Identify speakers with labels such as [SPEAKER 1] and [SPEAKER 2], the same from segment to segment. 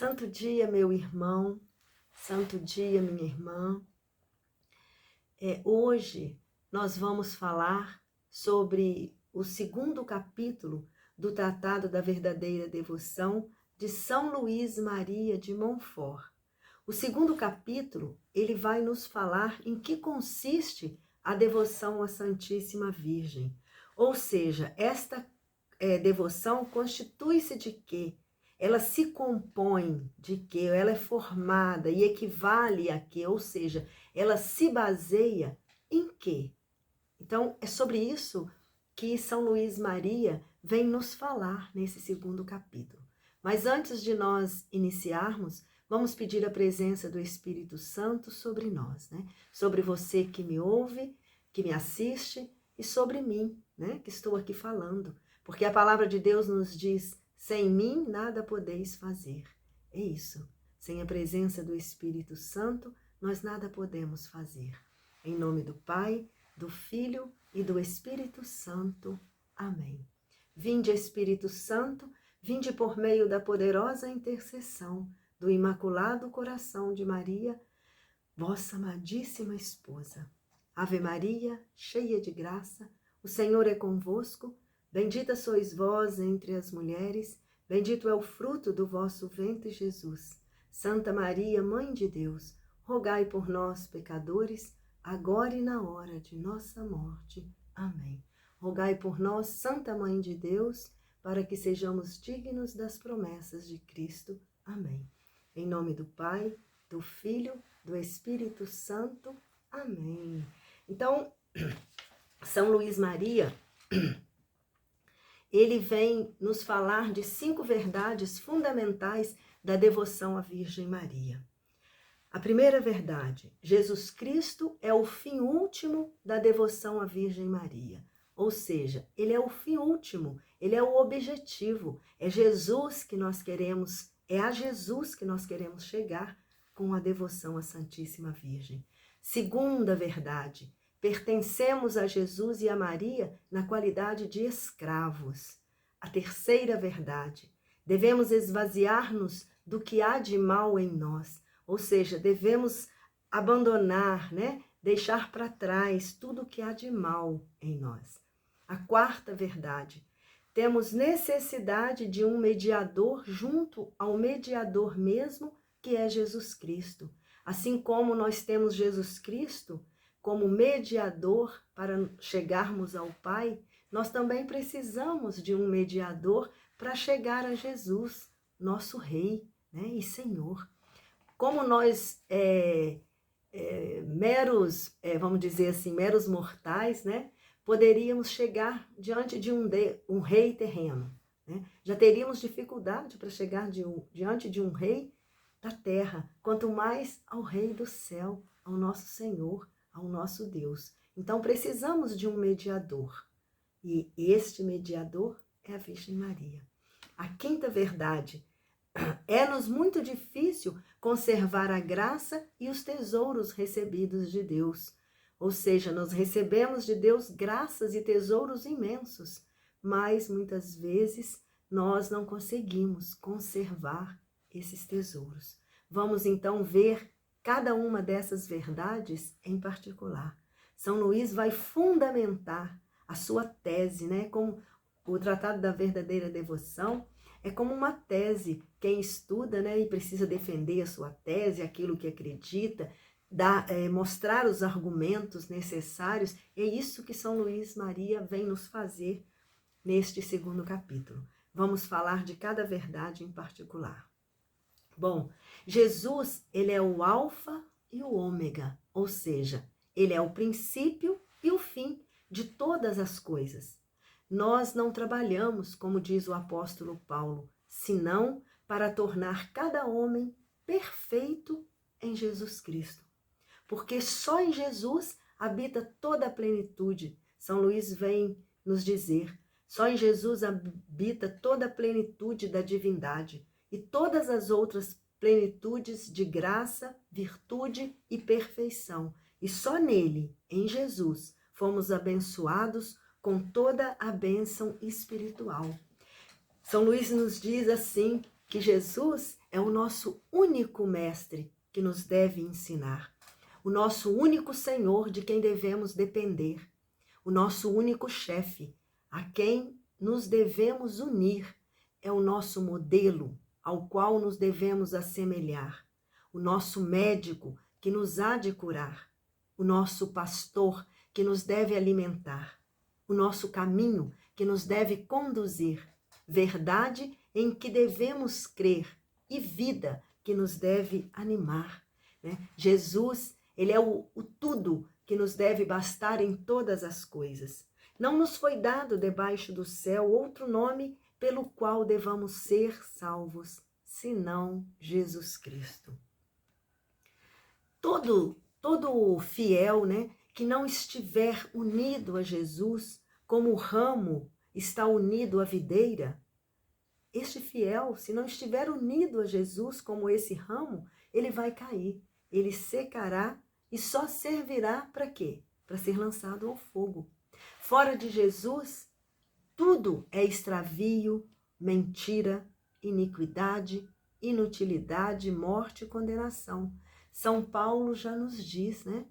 [SPEAKER 1] Santo dia, meu irmão, santo dia, minha irmã. Hoje nós vamos falar sobre o segundo capítulo do Tratado da Verdadeira Devoção de São Luís Maria de Montfort. O segundo capítulo, ele vai nos falar em que consiste a devoção à Santíssima Virgem. Ou seja, esta devoção constitui-se de quê? Ela se compõe de quê? Ela é formada e equivale a quê? Ou seja, ela se baseia em quê? Então, é sobre isso que São Luís Maria vem nos falar nesse segundo capítulo. Mas antes de nós iniciarmos, vamos pedir a presença do Espírito Santo sobre nós, né? Sobre você que me ouve, que me assiste e sobre mim, né? Que estou aqui falando. Porque a palavra de Deus nos diz: sem mim nada podeis fazer. É isso. Sem a presença do Espírito Santo, nós nada podemos fazer. Em nome do Pai, do Filho e do Espírito Santo. Amém. Vinde, Espírito Santo, vinde por meio da poderosa intercessão do Imaculado Coração de Maria, vossa amadíssima esposa. Ave Maria, cheia de graça, o Senhor é convosco. Bendita sois vós entre as mulheres, bendito é o fruto do vosso ventre, Jesus. Santa Maria, Mãe de Deus, rogai por nós, pecadores, agora e na hora de nossa morte. Amém. Rogai por nós, Santa Mãe de Deus, para que sejamos dignos das promessas de Cristo. Amém. Em nome do Pai, do Filho, do Espírito Santo. Amém. Então, São Luís Maria, ele vem nos falar de 5 verdades fundamentais da devoção à Virgem Maria. A primeira verdade: Jesus Cristo é o fim último da devoção à Virgem Maria. Ou seja, ele é o fim último, ele é o objetivo. É Jesus que nós queremos, é a Jesus que nós queremos chegar com a devoção à Santíssima Virgem. Segunda verdade: pertencemos a Jesus e a Maria na qualidade de escravos. A terceira verdade: devemos esvaziar-nos do que há de mal em nós. Ou seja, devemos abandonar, né? Deixar para trás tudo o que há de mal em nós. A quarta verdade: temos necessidade de um mediador junto ao mediador mesmo, que é Jesus Cristo. Assim como nós temos Jesus Cristo como mediador para chegarmos ao Pai, nós também precisamos de um mediador para chegar a Jesus, nosso Rei, né? E Senhor. Como nós, vamos dizer assim, meros mortais, né? Poderíamos chegar diante de um rei terreno, né? Já teríamos dificuldade para chegar diante de um rei da terra, quanto mais ao rei do céu, ao nosso Senhor, ao nosso Deus. Então precisamos de um mediador, e este mediador é a Virgem Maria. A quinta verdade: é-nos muito difícil conservar a graça e os tesouros recebidos de Deus. Ou seja, nós recebemos de Deus graças e tesouros imensos, mas muitas vezes nós não conseguimos conservar esses tesouros. Vamos então ver cada uma dessas verdades em particular. São Luís vai fundamentar a sua tese, né? Como o Tratado da Verdadeira Devoção é como uma tese. Quem estuda, né, e precisa defender a sua tese, aquilo que acredita, mostrar os argumentos necessários, é isso que São Luís Maria vem nos fazer neste segundo capítulo. Vamos falar de cada verdade em particular. Bom, Jesus, ele é o alfa e o ômega, ou seja, ele é o princípio e o fim de todas as coisas. Nós não trabalhamos, como diz o apóstolo Paulo, senão para tornar cada homem perfeito em Jesus Cristo. Porque só em Jesus habita toda a plenitude. São Luís vem nos dizer: só em Jesus habita toda a plenitude da divindade e todas as outras plenitudes de graça, virtude e perfeição. E só nele, em Jesus, fomos abençoados com toda a bênção espiritual. São Luís nos diz assim, que Jesus é o nosso único mestre que nos deve ensinar, o nosso único Senhor de quem devemos depender, o nosso único chefe a quem nos devemos unir, é o nosso modelo ao qual nos devemos assemelhar, o nosso médico que nos há de curar, o nosso pastor que nos deve alimentar, o nosso caminho que nos deve conduzir, verdade em que devemos crer e vida que nos deve animar. Né? Jesus, ele é o tudo que nos deve bastar em todas as coisas. Não nos foi dado debaixo do céu outro nome pelo qual devamos ser salvos, senão Jesus Cristo. Todo fiel, né, que não estiver unido a Jesus, como o ramo está unido à videira, este fiel, se não estiver unido a Jesus como esse ramo, ele vai cair, ele secará e só servirá para quê? Para ser lançado ao fogo. Fora de Jesus, tudo é extravio, mentira, iniquidade, inutilidade, morte e condenação. São Paulo já nos diz, né?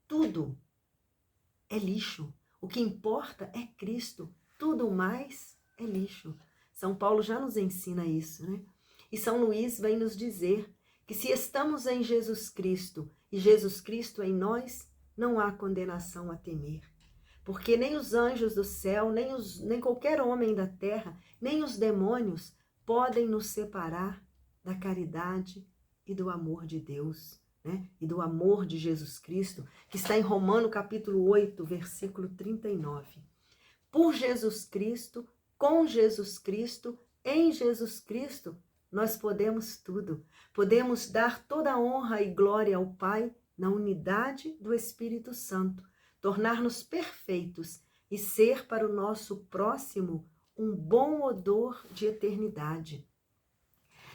[SPEAKER 1] Tudo é lixo. O que importa é Cristo. Tudo mais é lixo. São Paulo já nos ensina isso, né? E São Luís vem nos dizer que se estamos em Jesus Cristo e Jesus Cristo em nós, não há condenação a temer. Porque nem os anjos do céu, nem qualquer homem da terra, nem os demônios podem nos separar da caridade e do amor de Deus, né? E do amor de Jesus Cristo, que está em Romanos capítulo 8, versículo 39. Por Jesus Cristo, com Jesus Cristo, em Jesus Cristo, nós podemos tudo. Podemos dar toda a honra e glória ao Pai na unidade do Espírito Santo, tornar-nos perfeitos e ser para o nosso próximo um bom odor de eternidade.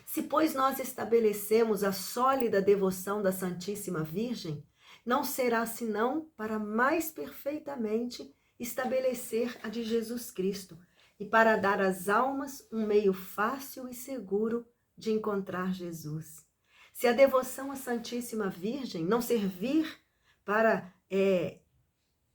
[SPEAKER 1] Se, pois, nós estabelecemos a sólida devoção da Santíssima Virgem, não será senão para mais perfeitamente estabelecer a de Jesus Cristo e para dar às almas um meio fácil e seguro de encontrar Jesus. Se a devoção à Santíssima Virgem não servir para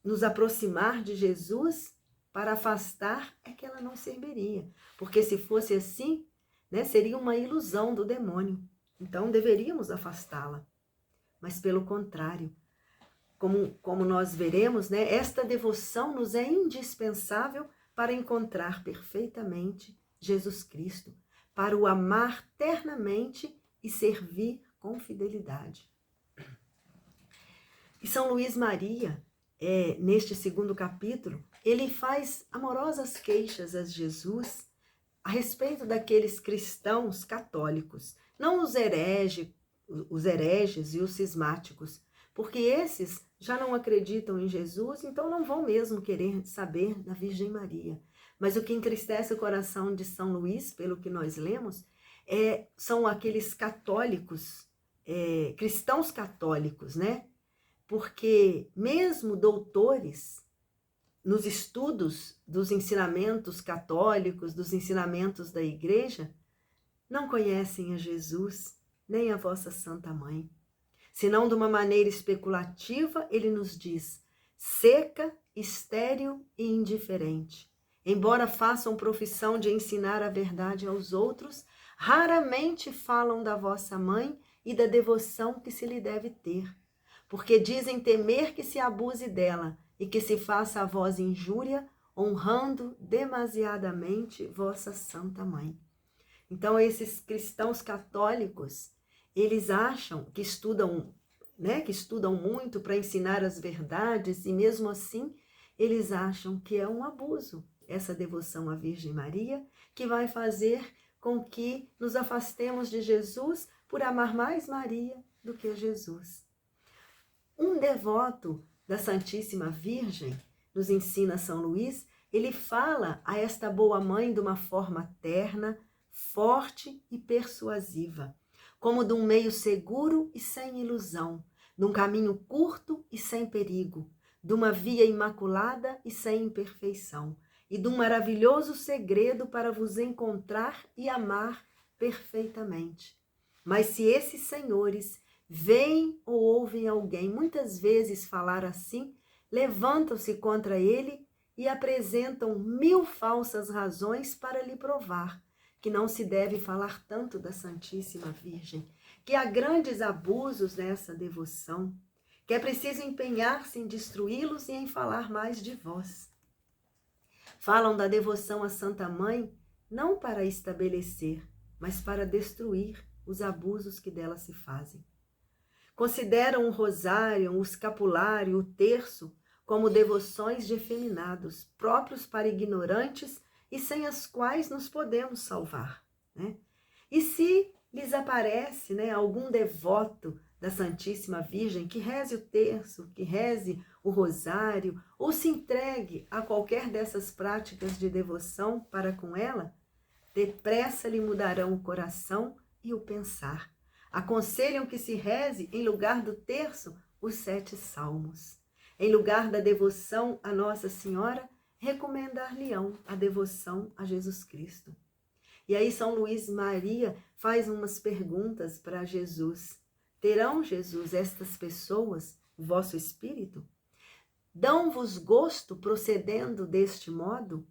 [SPEAKER 1] nos aproximar de Jesus, para afastar, é que ela não serviria. Porque se fosse assim, né, seria uma ilusão do demônio. Então deveríamos afastá-la. Mas pelo contrário, como nós veremos, né, esta devoção nos é indispensável para encontrar perfeitamente Jesus Cristo, para o amar ternamente e servir com fidelidade. E São Luís Maria, neste segundo capítulo, ele faz amorosas queixas a Jesus a respeito daqueles cristãos católicos, não os hereges e os cismáticos, porque esses já não acreditam em Jesus, então não vão mesmo querer saber da Virgem Maria. Mas o que entristece o coração de São Luís, pelo que nós lemos, são aqueles católicos, cristãos católicos, né? Porque mesmo doutores nos estudos dos ensinamentos católicos, dos ensinamentos da Igreja, não conhecem a Jesus, nem a vossa Santa Mãe. Senão de uma maneira especulativa, ele nos diz, seca, estéril e indiferente. Embora façam profissão de ensinar a verdade aos outros, raramente falam da vossa mãe e da devoção que se lhe deve ter, porque dizem temer que se abuse dela e que se faça a vós injúria, honrando demasiadamente vossa Santa Mãe. Então, esses cristãos católicos, eles acham que estudam, né, que estudam muito para ensinar as verdades e mesmo assim eles acham que é um abuso essa devoção à Virgem Maria, que vai fazer com que nos afastemos de Jesus por amar mais Maria do que Jesus. Um devoto da Santíssima Virgem, nos ensina São Luís, ele fala a esta boa mãe de uma forma terna, forte e persuasiva, como de um meio seguro e sem ilusão, de um caminho curto e sem perigo, de uma via imaculada e sem imperfeição. e de um maravilhoso segredo para vos encontrar e amar perfeitamente. Mas se esses senhores veem ou ouvem alguém muitas vezes falar assim, levantam-se contra ele e apresentam 1000 falsas razões para lhe provar que não se deve falar tanto da Santíssima Virgem, que há grandes abusos nessa devoção, que é preciso empenhar-se em destruí-los e em falar mais de vós. Falam da devoção à Santa Mãe não para estabelecer, mas para destruir os abusos que dela se fazem. Consideram o rosário, o escapulário, o terço como devoções de efeminados, próprios para ignorantes e sem as quais nos podemos salvar, né? E se lhes aparece, né, algum devoto da Santíssima Virgem que reze o terço, que reze o rosário, ou se entregue a qualquer dessas práticas de devoção para com ela, depressa lhe mudarão o coração e o pensar. Aconselham que se reze, em lugar do terço, os 7 salmos. Em lugar da devoção a Nossa Senhora, recomendar-lhe-ão a devoção a Jesus Cristo. E aí São Luís Maria faz umas perguntas para Jesus. Terão, Jesus, estas pessoas o vosso espírito? Dão-vos gosto procedendo deste modo?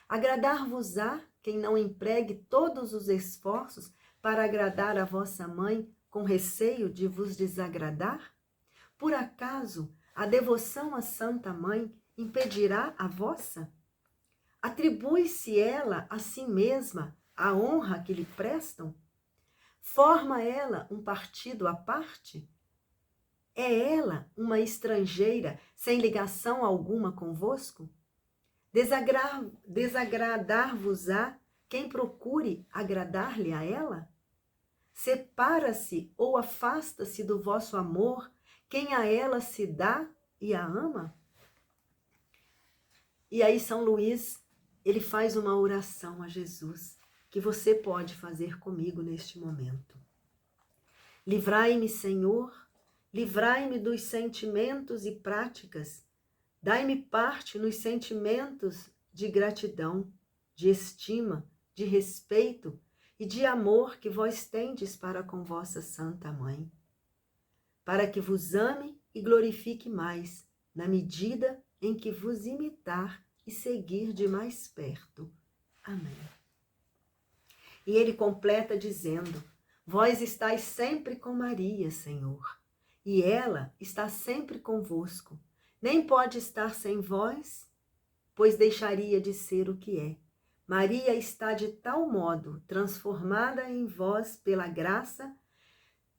[SPEAKER 1] Agradar-vos-á quem não empregue todos os esforços para agradar a vossa mãe com receio de vos desagradar? Por acaso a devoção à Santa Mãe impedirá a vossa? Atribui-se ela a si mesma a honra que lhe prestam? Forma ela um partido à parte? É ela uma estrangeira sem ligação alguma convosco? Desagradar-vos-á quem procure agradar-lhe a ela? Separa-se ou afasta-se do vosso amor quem a ela se dá e a ama? E aí São Luís, ele faz uma oração a Jesus, que você pode fazer comigo neste momento. Livrai-me, Senhor, livrai-me dos sentimentos e práticas, dai-me parte nos sentimentos de gratidão, de estima, de respeito e de amor que vós tendes para com vossa Santa Mãe, para que vos ame e glorifique mais, na medida em que vos imitar e seguir de mais perto. Amém. E ele completa dizendo: vós estáis sempre com Maria, Senhor, e ela está sempre convosco. Nem pode estar sem vós, pois deixaria de ser o que é. Maria está de tal modo transformada em vós pela graça,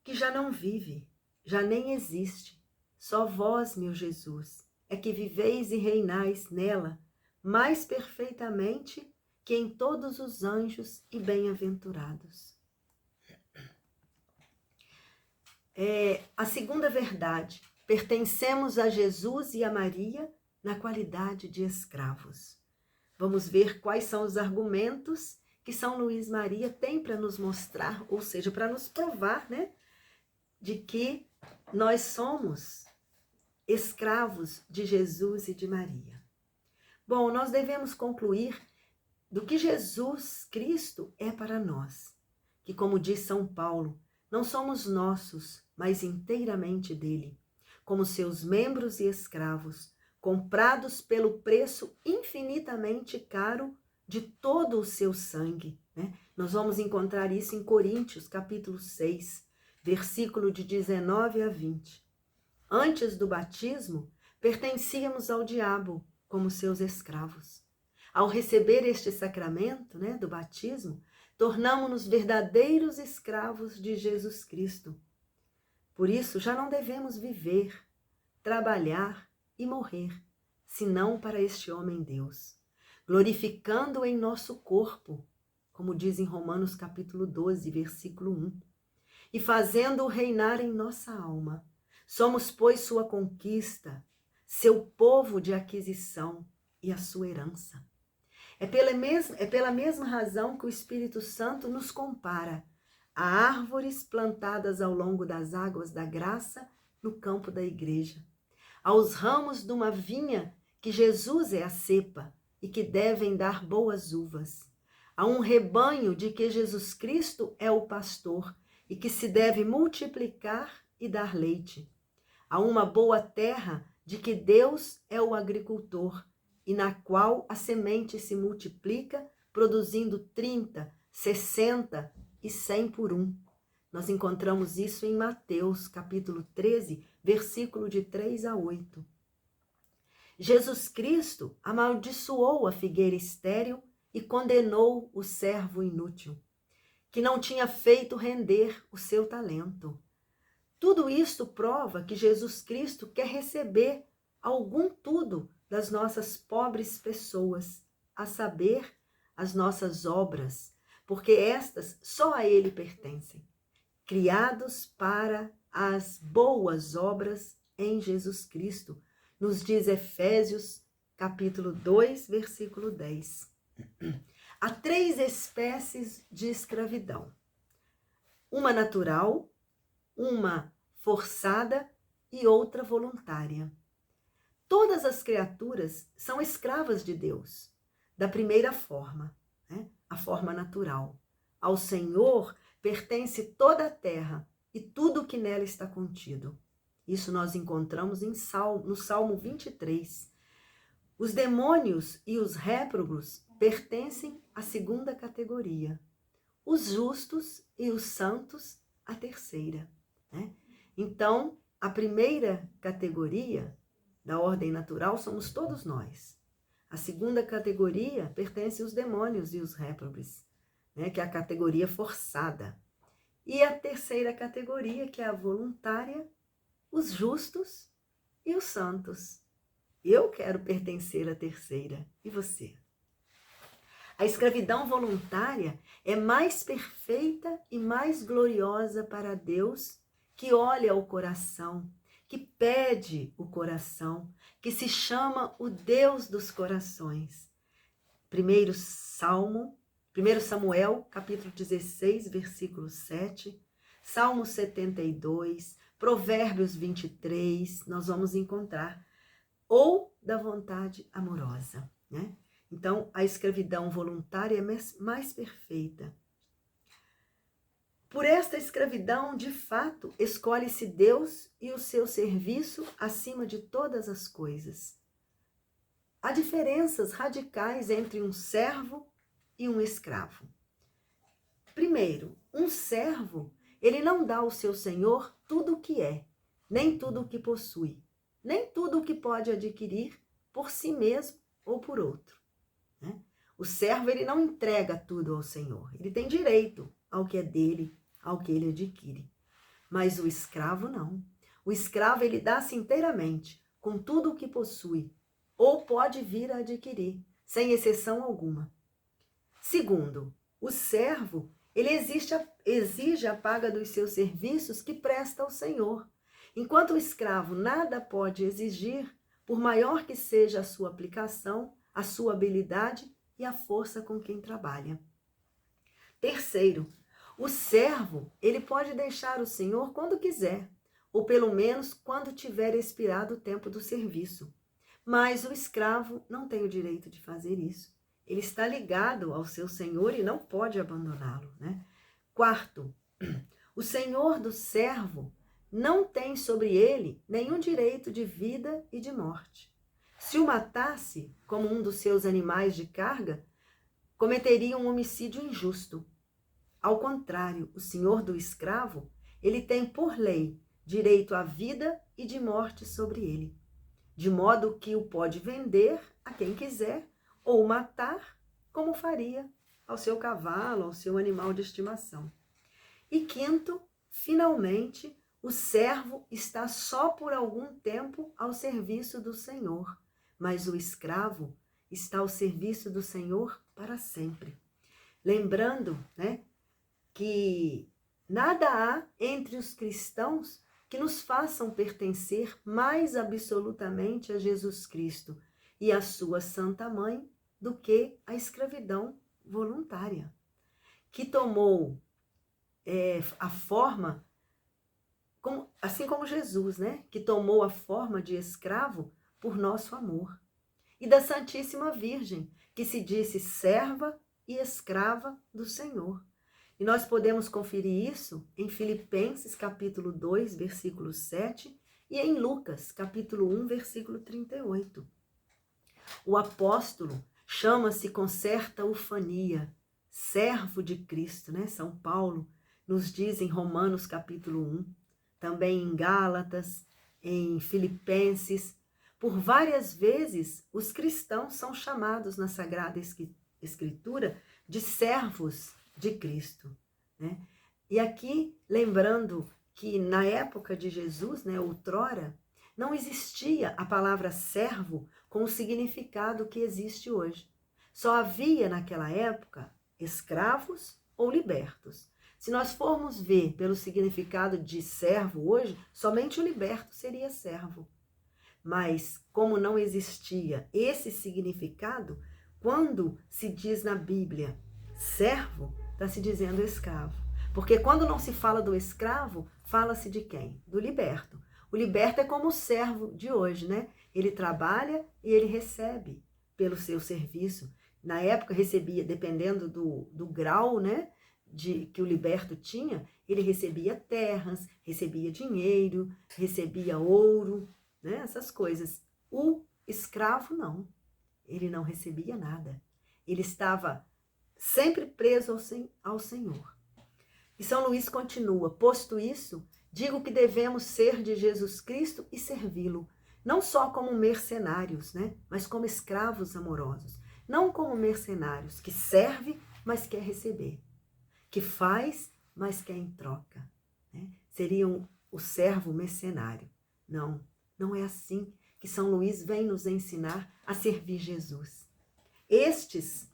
[SPEAKER 1] que já não vive, já nem existe. Só vós, meu Jesus, é que viveis e reinais nela mais perfeitamente que em todos os anjos e bem-aventurados. A segunda verdade: pertencemos a Jesus e a Maria na qualidade de escravos. Vamos ver quais são os argumentos que São Luís Maria tem para nos mostrar, ou seja, para nos provar, né, de que nós somos escravos de Jesus e de Maria. Bom, nós devemos concluir do que Jesus Cristo é para nós, que, como diz São Paulo, não somos nossos, mas inteiramente dele, como seus membros e escravos, comprados pelo preço infinitamente caro de todo o seu sangue, né? Nós vamos encontrar isso em Coríntios, capítulo 6, versículo de 19 a 20. Antes do batismo, pertencíamos ao diabo como seus escravos. Ao receber este sacramento, né, do batismo, tornamo-nos verdadeiros escravos de Jesus Cristo. Por isso, já não devemos viver, trabalhar e morrer, senão para este homem Deus, glorificando em nosso corpo, como diz em Romanos capítulo 12, versículo 1, e fazendo-o reinar em nossa alma. Somos, pois, sua conquista, seu povo de aquisição e a sua herança. É pela mesma razão que o Espírito Santo nos compara a árvores plantadas ao longo das águas da graça no campo da igreja, aos ramos de uma vinha que Jesus é a cepa, e que devem dar boas uvas. Há um rebanho de que Jesus Cristo é o pastor e que se deve multiplicar e dar leite. Há uma boa terra de que Deus é o agricultor e na qual a semente se multiplica, produzindo 30, 60 e 100 por um. Nós encontramos isso em Mateus, capítulo 13, versículo de 3 a 8. Jesus Cristo amaldiçoou a figueira estéril e condenou o servo inútil, que não tinha feito render o seu talento. Tudo isto prova que Jesus Cristo quer receber algum tudo das nossas pobres pessoas, a saber, as nossas obras, porque estas só a Ele pertencem, criados para as boas obras em Jesus Cristo, nos diz Efésios, capítulo 2, versículo 10. Há 3 espécies de escravidão: uma natural, uma forçada e outra voluntária. Todas as criaturas são escravas de Deus, da primeira forma, né? A forma natural. Ao Senhor pertence toda a terra e tudo o que nela está contido. Isso nós encontramos no Salmo 23. Os demônios e os réprobos pertencem à segunda categoria. Os justos e os santos, à terceira, né? Então, a primeira categoria da ordem natural somos todos nós. A segunda categoria pertence aos demônios e os réprobos, né, que é a categoria forçada. E a terceira categoria, que é a voluntária, os justos e os santos. Eu quero pertencer à terceira. E você? A escravidão voluntária é mais perfeita e mais gloriosa para Deus, que olha o coração, que pede o coração, que se chama o Deus dos corações. 1 Samuel, capítulo 16, versículo 7, Salmo 72, Provérbios 23, nós vamos encontrar, ou da vontade amorosa, né? Então, a escravidão voluntária é mais perfeita. Por esta escravidão, de fato, escolhe-se Deus e o seu serviço acima de todas as coisas. Há diferenças radicais entre um servo e um escravo. Primeiro, um servo, ele não dá ao seu senhor tudo o que é, nem tudo o que possui, nem tudo o que pode adquirir por si mesmo ou por outro, né? O servo, ele não entrega tudo ao senhor, ele tem direito ao que é dele, ao que ele adquire. Mas o escravo não. O escravo, ele dá-se inteiramente, com tudo o que possui, ou pode vir a adquirir, sem exceção alguma. Segundo, o servo, ele exige a paga dos seus serviços que presta ao Senhor, enquanto o escravo nada pode exigir, por maior que seja a sua aplicação, a sua habilidade e a força com quem trabalha. Terceiro, o servo, ele pode deixar o Senhor quando quiser, ou pelo menos quando tiver expirado o tempo do serviço. Mas o escravo não tem o direito de fazer isso. Ele está ligado ao seu Senhor e não pode abandoná-lo, né? Quarto, o Senhor do servo não tem sobre ele nenhum direito de vida e de morte. Se o matasse, como um dos seus animais de carga, cometeria um homicídio injusto. Ao contrário, o senhor do escravo, ele tem por lei direito à vida e de morte sobre ele, de modo que o pode vender a quem quiser ou matar, como faria ao seu cavalo, ao seu animal de estimação. E quinto, finalmente, o servo está só por algum tempo ao serviço do Senhor, mas o escravo está ao serviço do Senhor para sempre. Lembrando, né, que nada há entre os cristãos que nos façam pertencer mais absolutamente a Jesus Cristo e a sua Santa Mãe do que a escravidão voluntária, que tomou a forma, assim como Jesus, né, que tomou a forma de escravo por nosso amor. e da Santíssima Virgem, que se disse serva e escrava do Senhor. E nós podemos conferir isso em Filipenses capítulo 2, versículo 7 e em Lucas capítulo 1, versículo 38. O apóstolo chama-se com certa ufania, servo de Cristo, né? São Paulo nos diz em Romanos capítulo 1, também em Gálatas, em Filipenses. Por várias vezes, os cristãos são chamados na Sagrada Escritura de servos de Cristo, né? E aqui, lembrando que na época de Jesus, né, outrora, não existia a palavra servo com o significado que existe hoje. Só havia naquela época escravos ou libertos. Se nós formos ver pelo significado de servo hoje, somente o liberto seria servo. Mas como não existia esse significado, quando se diz na Bíblia servo, está se dizendo escravo. Porque quando não se fala do escravo, fala-se de quem? Do liberto. O liberto é como o servo de hoje, né? Ele trabalha e ele recebe pelo seu serviço. Na época recebia, dependendo do grau, né, que o liberto tinha, ele recebia terras, recebia dinheiro, recebia ouro, né, essas coisas. O escravo não, ele não recebia nada. Ele estava sempre preso ao Senhor. E São Luís continua, posto isso, digo que devemos ser de Jesus Cristo e servi-lo, não só como mercenários, né, mas como escravos amorosos. Não como mercenários, que serve, mas quer receber. Que faz, mas quer em troca. Né? Seriam o servo mercenário. Não, não é assim que São Luís vem nos ensinar a servir Jesus. Estes,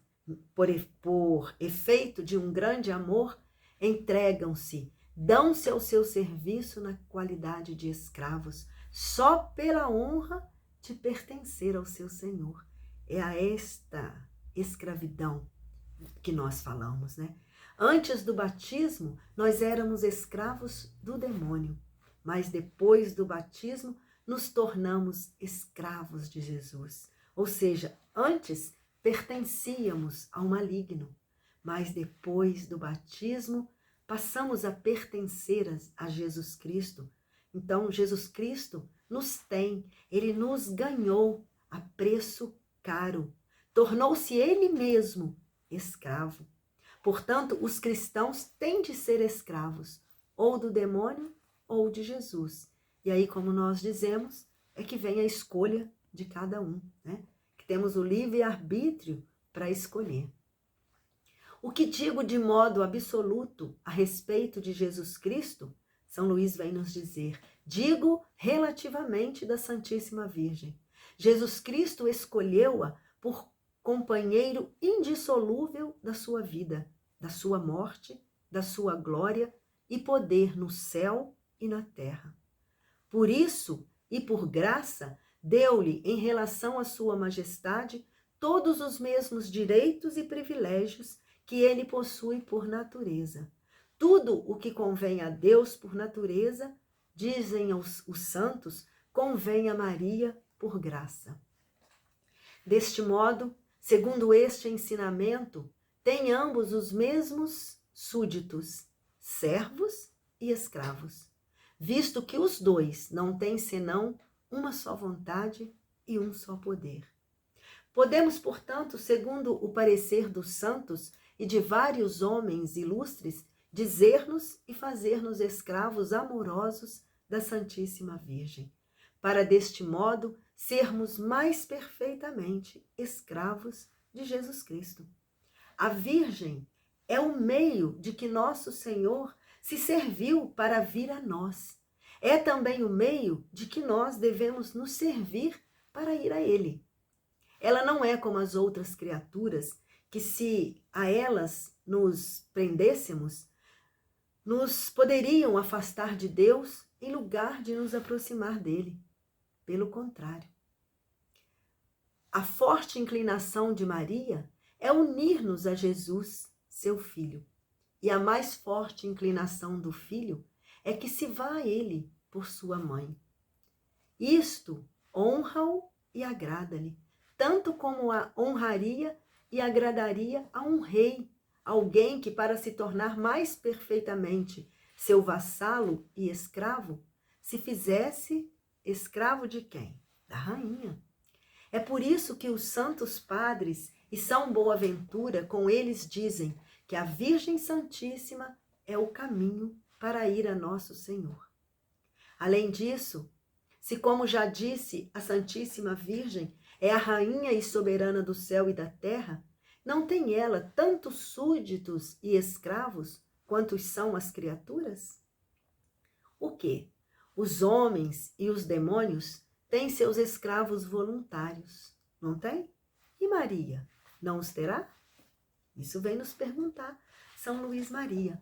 [SPEAKER 1] por efeito de um grande amor, entregam-se, dão-se ao seu serviço na qualidade de escravos, só pela honra de pertencer ao seu Senhor. É a esta escravidão que nós falamos, né? Antes do batismo, nós éramos escravos do demônio, mas depois do batismo, nos tornamos escravos de Jesus. Ou seja, antes pertencíamos ao maligno, mas depois do batismo, passamos a pertencer a Jesus Cristo. Então, Jesus Cristo nos tem, ele nos ganhou a preço caro, tornou-se ele mesmo escravo. Portanto, os cristãos têm de ser escravos, ou do demônio ou de Jesus. E aí, como nós dizemos, é que vem a escolha de cada um, né? Que temos o livre-arbítrio para escolher. O que digo de modo absoluto a respeito de Jesus Cristo, São Luís vem nos dizer, digo relativamente da Santíssima Virgem. Jesus Cristo escolheu-a por companheiro indissolúvel da sua vida, da sua morte, da sua glória e poder no céu e na terra. Por isso e por graça, deu-lhe, em relação à sua majestade, todos os mesmos direitos e privilégios que ele possui por natureza. Tudo o que convém a Deus por natureza, dizem os santos, convém a Maria por graça. Deste modo, segundo este ensinamento, têm ambos os mesmos súditos, servos e escravos, visto que os dois não têm senão uma só vontade e um só poder. Podemos, portanto, segundo o parecer dos santos e de vários homens ilustres, dizer-nos e fazer-nos escravos amorosos da Santíssima Virgem, para deste modo sermos mais perfeitamente escravos de Jesus Cristo. A Virgem é o meio de que nosso Senhor se serviu para vir a nós. É também o meio de que nós devemos nos servir para ir a Ele. Ela não é como as outras criaturas, que se a elas nos prendêssemos, nos poderiam afastar de Deus em lugar de nos aproximar dele. Pelo contrário. A forte inclinação de Maria é unir-nos a Jesus, seu Filho. E a mais forte inclinação do Filho é que se vá a ele por sua mãe. Isto honra-o e agrada-lhe, tanto como a honraria e agradaria a um rei, alguém que, para se tornar mais perfeitamente seu vassalo e escravo, se fizesse escravo de quem? Da rainha. É por isso que os santos padres e São Boaventura, com eles, dizem que a Virgem Santíssima é o caminho para ir a nosso Senhor. Além disso, se, como já disse, a Santíssima Virgem é a rainha e soberana do céu e da terra, não tem ela tantos súditos e escravos quantos são as criaturas? O quê? Os homens e os demônios têm seus escravos voluntários, não tem? E Maria, não os terá? Isso vem nos perguntar São Luís Maria.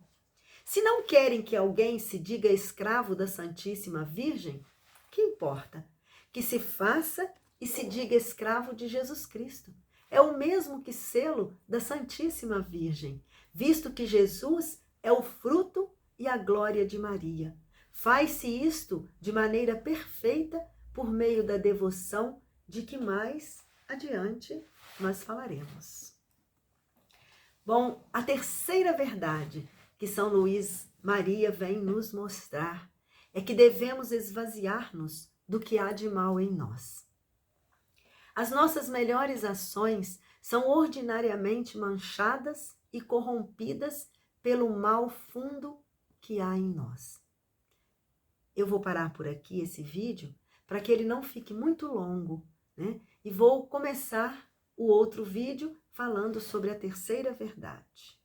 [SPEAKER 1] Se não querem que alguém se diga escravo da Santíssima Virgem, que importa? Que se faça e se diga escravo de Jesus Cristo. É o mesmo que selo da Santíssima Virgem, visto que Jesus é o fruto e a glória de Maria. Faz-se isto de maneira perfeita por meio da devoção de que mais adiante nós falaremos. Bom, a terceira verdade que São Luís Maria vem nos mostrar é que devemos esvaziar-nos do que há de mal em nós. As nossas melhores ações são ordinariamente manchadas e corrompidas pelo mal fundo que há em nós. Eu vou parar por aqui esse vídeo para que ele não fique muito longo, né? E vou começar o outro vídeo falando sobre a terceira verdade.